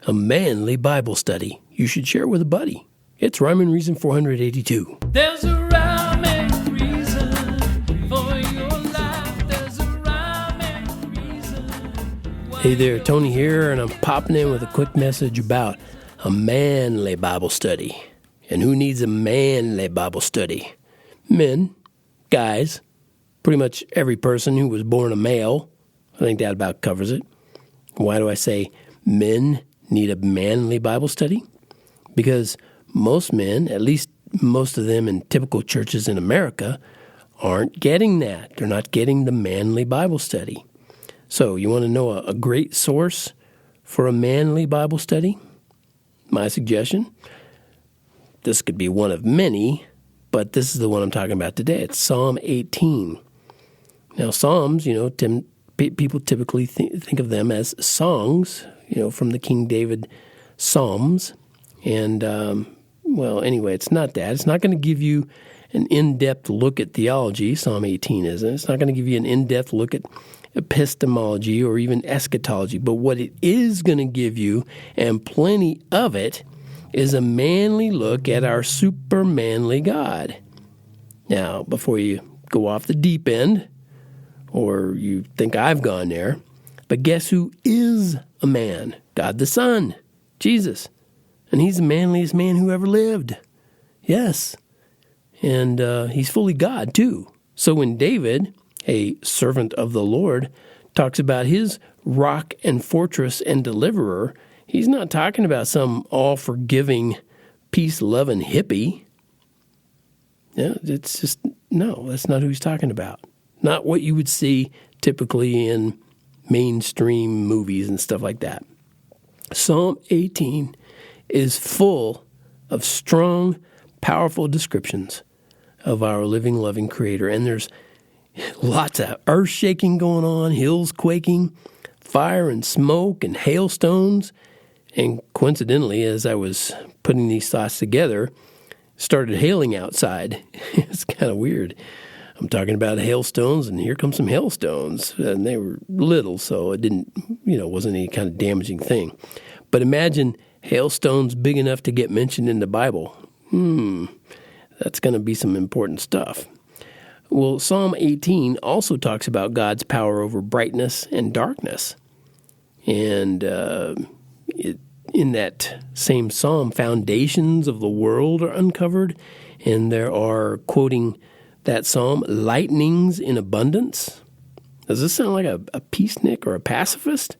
a manly Bible study you should share with a buddy. It's Rhyme and Reason 482. There's a rhyme and reason for your life. There's a rhyme and reason. Hey there, Tony here, and I'm popping in with a quick message about a manly Bible study. And who needs a manly Bible study? Men, guys, pretty much every person who was born a male. I think that about covers it. Why do I say men need a manly Bible study? Because most men, at least most of them in typical churches in America, aren't getting that. They're not getting the manly Bible study. So you want to know a great source for a manly Bible study? My suggestion? This could be one of many, but this is the one I'm talking about today. It's Psalm 18. Now, Psalms, people typically think of them as songs, from the King David Psalms. And, anyway, it's not that. It's not going to give you an in-depth look at theology, Psalm 18 isn't. It's not going to give you an in-depth look at epistemology or even eschatology. But what it is going to give you, and plenty of it, is a manly look at our super manly God. Now, before you go off the deep end, or you think I've gone there, but guess who is a man? God the Son, Jesus. And he's the manliest man who ever lived. Yes. And he's fully God, too. So when David, a servant of the Lord, talks about his rock and fortress and deliverer, he's not talking about some all-forgiving, peace-loving hippie. Yeah, it's just, no, that's not who he's talking about. Not what you would see typically in mainstream movies and stuff like that. Psalm 18 is full of strong, powerful descriptions of our living, loving Creator. And there's lots of earth shaking going on, hills quaking, fire and smoke and hailstones. And coincidentally, as I was putting these thoughts together, started hailing outside. It's kind of weird. I'm talking about hailstones, and here come some hailstones. And they were little, so it didn't, wasn't any kind of damaging thing. But imagine hailstones big enough to get mentioned in the Bible. That's going to be some important stuff. Well, Psalm 18 also talks about God's power over brightness and darkness. And in that same psalm, foundations of the world are uncovered, and there are, quoting that psalm, lightnings in abundance. Does this sound like a peacenik or a pacifist?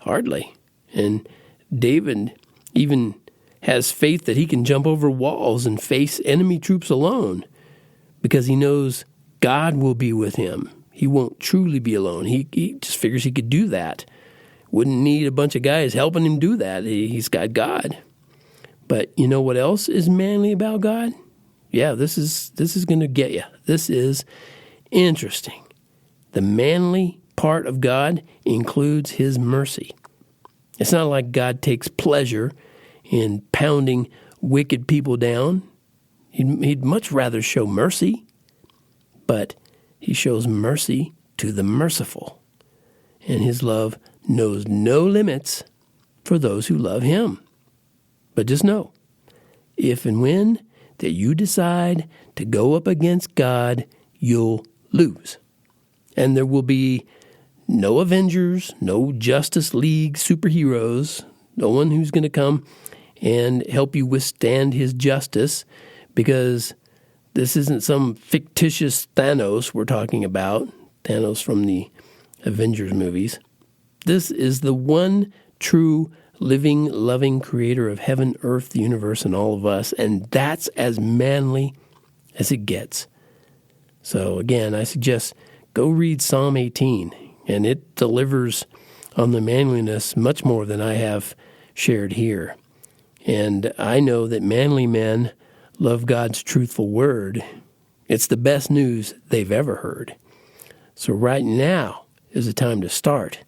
Hardly. And David even has faith that he can jump over walls and face enemy troops alone because he knows God will be with him. He won't truly be alone. He just figures he could do that. Wouldn't need a bunch of guys helping him do that. He's got God. But you know what else is manly about God? Yeah, this is going to get you. This is interesting. The manly part of God includes his mercy. It's not like God takes pleasure in pounding wicked people down. He'd much rather show mercy, but he shows mercy to the merciful. And his love knows no limits for those who love him. But just know, if and when that you decide to go up against God, you'll lose. And there will be no Avengers, no Justice League superheroes, no one who's going to come and help you withstand his justice, because this isn't some fictitious Thanos we're talking about, Thanos from the Avengers movies. This is the one true living, loving creator of heaven, earth, the universe, and all of us, and that's as manly as it gets. So again, I suggest go read Psalm 18, and it delivers on the manliness much more than I have shared here. And I know that manly men love God's truthful word. It's the best news they've ever heard. So right now is the time to start,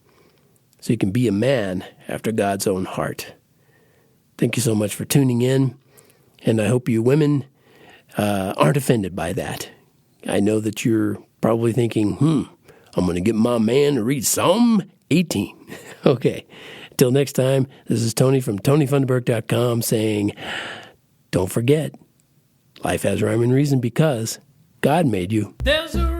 so you can be a man after God's own heart. Thank you so much for tuning in, and I hope you women aren't offended by that. I know that you're probably thinking, I'm going to get my man to read Psalm 18. Okay, Till next time, this is Tony from TonyFunderburk.com saying, don't forget, life has rhyme and reason because God made you. There's a